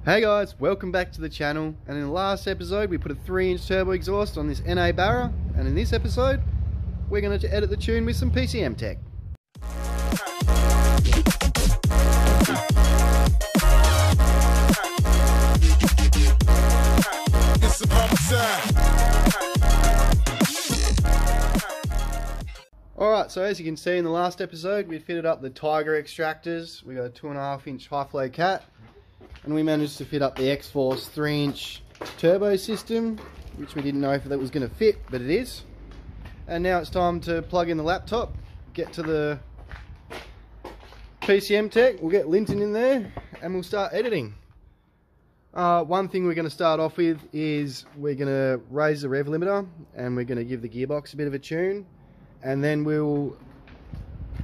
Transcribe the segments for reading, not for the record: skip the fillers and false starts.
Hey guys, welcome back to the channel, and in the last episode we put a 3-inch turbo exhaust on this NA Barra, and in this episode we're going to edit the tune with some PCMTEC. Alright, so as you can see in the last episode we fitted up the Tiger extractors. We got a 2.5-inch high flow cat, and we managed to fit up the X-Force 3-inch turbo system, which we didn't know if that was going to fit, but it is. And now it's time to plug in the laptop, get to the PCMTEC, we'll get Linton in there, and we'll start editing. One thing we're going to start off with is we're going to raise the rev limiter, and we're going to give the gearbox a bit of a tune, and then we'll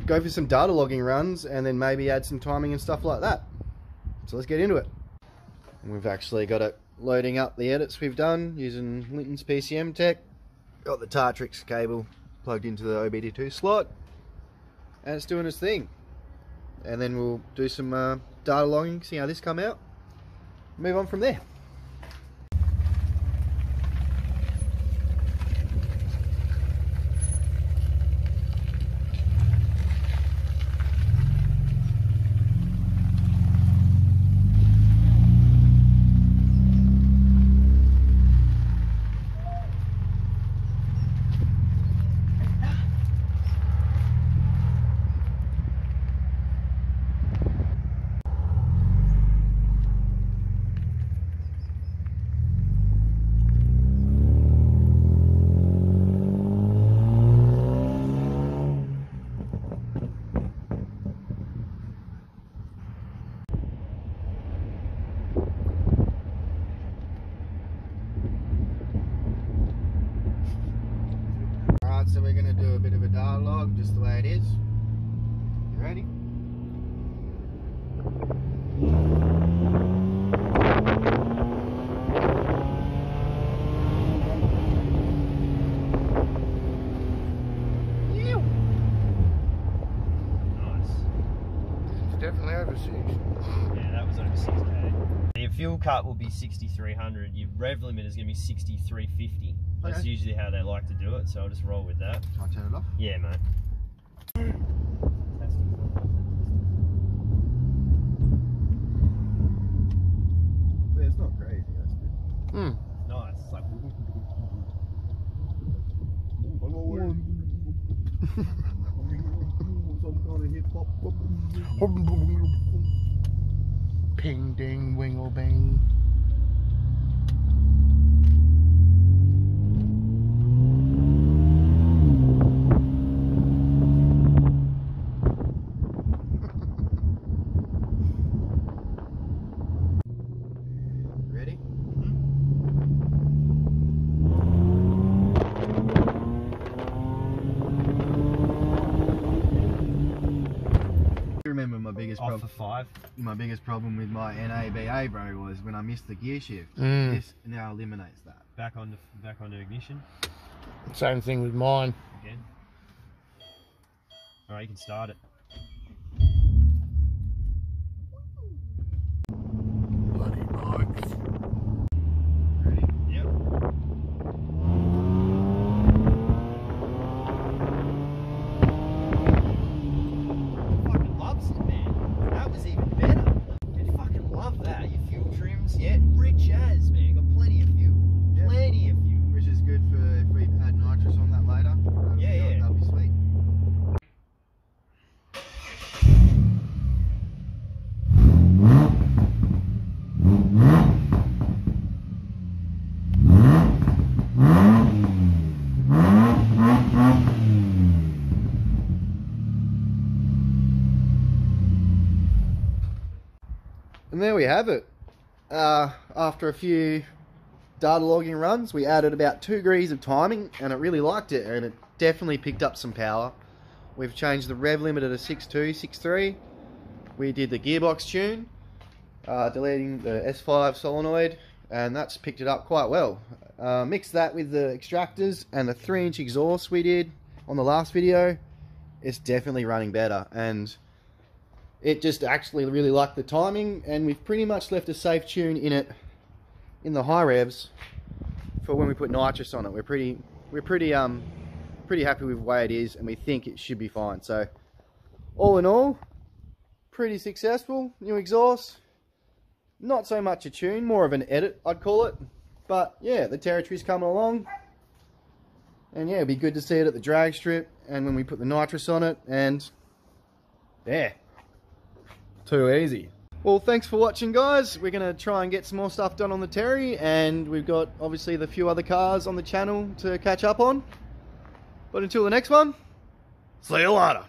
go for some data logging runs, and then maybe add some timing and stuff like that. So let's get into it. And we've actually got it loading up the edits we've done using Linton's PCMTEC. Got the Tartrix cable plugged into the OBD2 slot, and it's doing its thing. And then we'll do some data logging, see how this come out, move on from there. So we're going to do a bit of a data log, just the way it is. You ready? Nice. It's definitely overseas. Yeah, that was over 6k. Your fuel cut will be 6,300. Your rev limit is going to be 6,350. That's Okay. usually how they like to do it, so I'll just roll with that. Can I turn it off? Yeah, mate. Yeah, it's not crazy, that's good. Nice. It's like Ping ding wingle bang. Ready? I remember my biggest off problem. for 5. My biggest problem with my NABA, bro, was when I missed the gear shift. Mm. This now eliminates that. Back onto ignition Same thing with mine. again. All right, you can start it. Bloody bugs. Ready? Yep. Fucking loves it, man. That was even better. I fucking love that. Your fuel trims, yeah, rich as, man. Got plenty of fuel. Yeah. Plenty of fuel. Which is good for if we add nitrous on that later. Yeah. That'll be sweet. And there we have it. After a few data logging runs, we added about 2 degrees of timing, and it really liked it, and it definitely picked up some power. We've changed the rev limiter to 6.2, 6.3. We did the gearbox tune, deleting the S5 solenoid, and that's picked it up quite well. Mix that with the extractors and the 3-inch exhaust we did on the last video, it's definitely running better, and it just actually really liked the timing, and we've pretty much left a safe tune in it in the high revs for when we put nitrous on it. We're pretty happy with the way it is, and we think it should be fine. So all in all, pretty successful. New exhaust, not so much a tune, more of an edit I'd call it, but yeah, the territory's coming along, and yeah, it'd be good to see it at the drag strip and when we put the nitrous on it, and yeah, too easy. Well, thanks for watching, guys. We're going to try and get some more stuff done on the Terry, and we've got obviously the few other cars on the channel to catch up on. But until the next one, see you later.